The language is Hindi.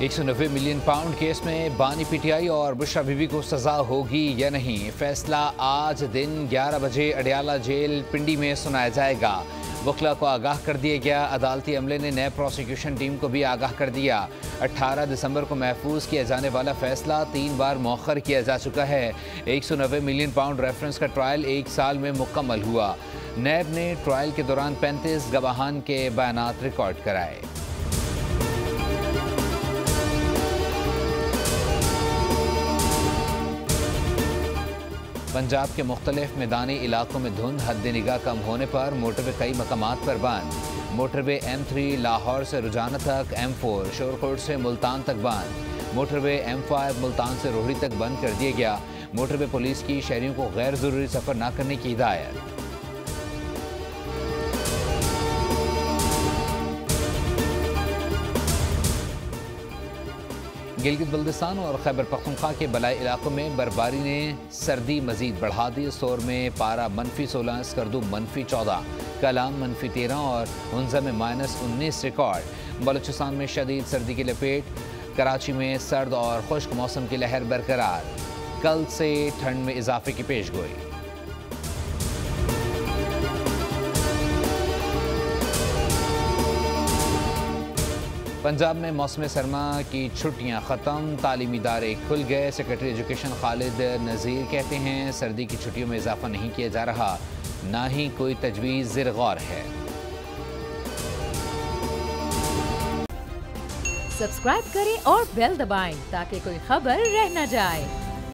190 मिलियन पाउंड केस में बानी पीटीआई और बुशरा बीबी को सजा होगी या नहीं, फैसला आज दिन 11 बजे अडियाला जेल पिंडी में सुनाया जाएगा। वकला को आगाह कर दिया गया। अदालती अमले ने नए प्रोसिक्यूशन टीम को भी आगाह कर दिया। 18 दिसंबर को महफूज किया जाने वाला फैसला 3 बार मौखर किया जा चुका है। 190 मिलियन पाउंड रेफरेंस का ट्रायल 1 साल में मुकम्मल हुआ। नैब ने ट्रायल के दौरान 35 गवाहान के बयानात रिकॉर्ड कराए। पंजाब के मुख्तलिफ मैदानी इलाकों में धुंध हद निगाह कम होने पर मोटरवे कई मकामात पर बंद। मोटरवे M3 लाहौर से रुझाना तक, M4 शोरकोट से मुल्तान तक बंद। मोटरवे M5 मुल्तान से रोहड़ी तक बंद कर दिया गया। मोटरवे पुलिस की शहरियों को गैर जरूरी सफर न करने की हिदायत। गिलगित बल्दिस्तान और खैबर पख्तूनख्वा के बलाई इलाकों में बर्फबारी ने सर्दी मजीद बढ़ा दी। सोर में पारा -16, स्कर्दू -14, कलाम -13 और हुंजा में -19 रिकॉर्ड। बलूचिस्तान में शदीद सर्दी की लपेट। कराची में सर्द और खुश्क मौसम की लहर बरकरार। कल से ठंड में इजाफे की पेशगोई। पंजाब में मौसम सरमा की छुट्टियां ख़त्म, तालीमी इदारे खुल गए। सेक्रेटरी एजुकेशन खालिद नज़ीर कहते हैं सर्दी की छुट्टियों में इजाफा नहीं किया जा रहा, ना ही कोई तजवीज़ ज़िर गौर है। सब्सक्राइब करें और बेल दबाएं ताकि कोई खबर रह न जाए।